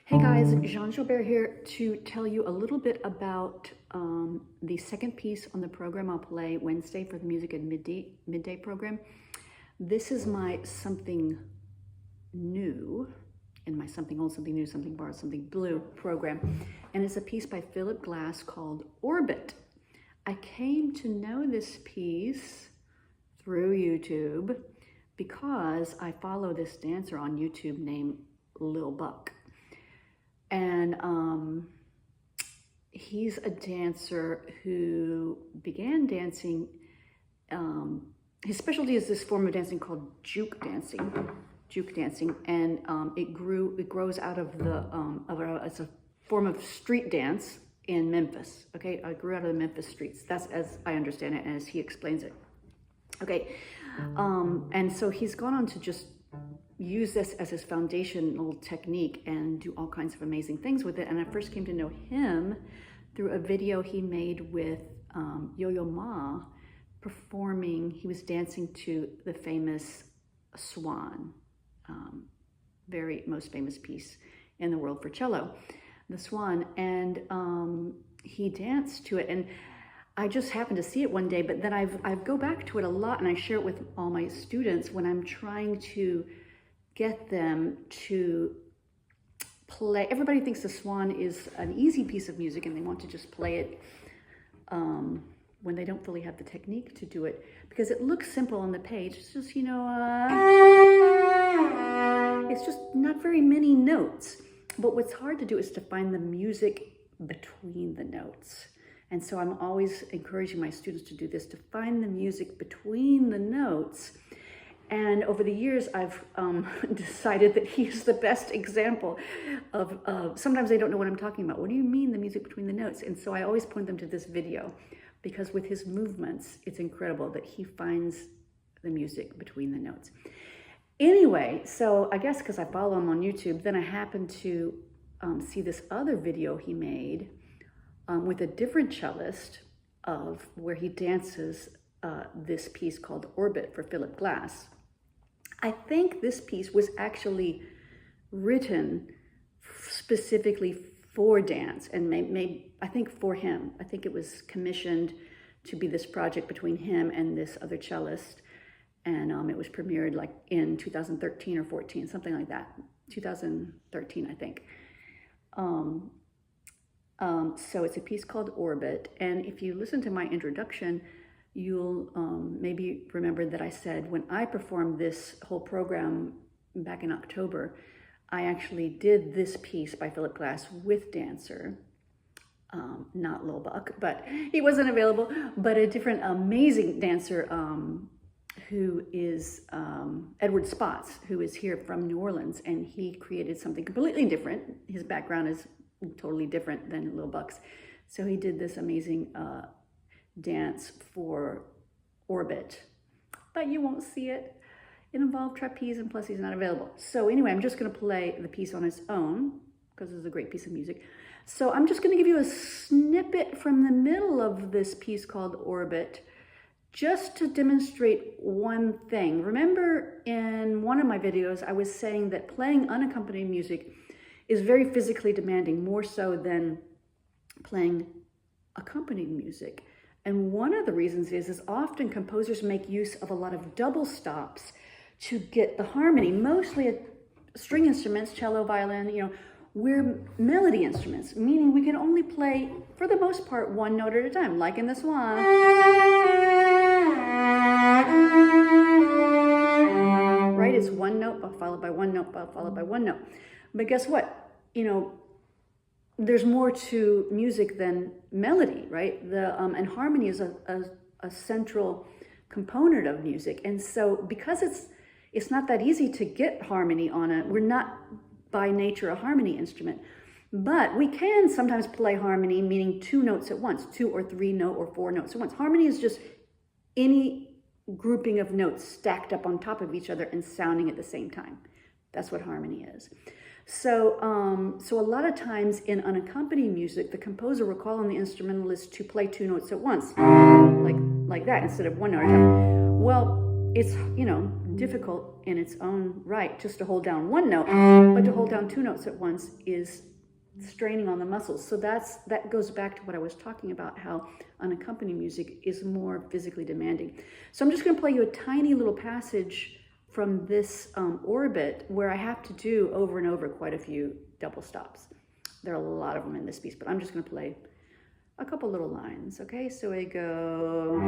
Hey guys, Jean Gilbert here to tell you a little bit about the second piece on the program I'll play Wednesday for the Music and Midday program. This is my something new in my something old, something new, something borrowed, something blue program. And it's a piece by Philip Glass called Orbit. I came to know this piece through YouTube because I follow this dancer on YouTube named Lil Buck. And he's a dancer who began dancing. His specialty is this form of dancing called juke dancing, and it grows out of it's a form of street dance in Memphis. Okay, I grew out of the Memphis streets. That's as I understand it, and as he explains it. Okay, and so he's gone on to just use this as his foundational technique and do all kinds of amazing things with it. And I first came to know him through a video he made with Yo-Yo Ma performing. He was dancing to the famous Swan, most famous piece in the world for cello, the Swan. And he danced to it. And I just happened to see it one day, but then I go back to it a lot, and I share it with all my students when I'm trying to get them to play. Everybody thinks the Swan is an easy piece of music and they want to just play it when they don't fully have the technique to do it, because it looks simple on the page. It's just, it's just not very many notes. But what's hard to do is to find the music between the notes. And so I'm always encouraging my students to do this, to find the music between the notes. And over the years, I've decided that he's the best example of, sometimes they don't know what I'm talking about. What do you mean the music between the notes? And so I always point them to this video, because with his movements, it's incredible that he finds the music between the notes. Anyway, so I guess because I follow him on YouTube, then I happened to see this other video he made with a different cellist of where he dances this piece called Orbit for Philip Glass. I think this piece was actually written specifically for dance, and I think for him. I think it was commissioned to be this project between him and this other cellist, and it was premiered like in 2013 or 14, something like that. 2013, I think. So it's a piece called Orbit, and if you listen to my introduction, you'll maybe remember that I said when I performed this whole program back in October, I actually did this piece by Philip Glass with dancer, not Lil Buck, but he wasn't available, but a different amazing dancer who is Edward Spots, who is here from New Orleans, and he created something completely different. His background is totally different than Lil Buck's. So he did this amazing dance for Orbit, but you won't see it. It involved trapeze, and plus he's not available. So anyway, I'm just going to play the piece on its own because it's a great piece of music. So I'm just going to give you a snippet from the middle of this piece called Orbit, just to demonstrate one thing. Remember in one of my videos, I was saying that playing unaccompanied music is very physically demanding, more so than playing accompanied music. And one of the reasons is often composers make use of a lot of double stops to get the harmony. Mostly string instruments, cello, violin, we're melody instruments, meaning we can only play, for the most part, one note at a time, like in this one. Right, it's one note followed by one note followed by one note. But guess what? There's more to music than melody, right? And harmony is a central component of music. And so because it's not that easy to get harmony we're not by nature a harmony instrument, but we can sometimes play harmony, meaning two notes at once, 2 or 3 note or 4 notes at once. Harmony is just any grouping of notes stacked up on top of each other and sounding at the same time. That's what harmony is. So a lot of times in unaccompanied music, the composer will call on the instrumentalist to play 2 notes at once, like that, instead of 1 note at a time. Well, it's, difficult in its own right, just to hold down one note, but to hold down two notes at once is straining on the muscles. So that goes back to what I was talking about, how unaccompanied music is more physically demanding. So I'm just going to play you a tiny little passage from this orbit where I have to do over and over quite a few double stops. There are a lot of them in this piece, but I'm just going to play a couple little lines. Okay, so we go.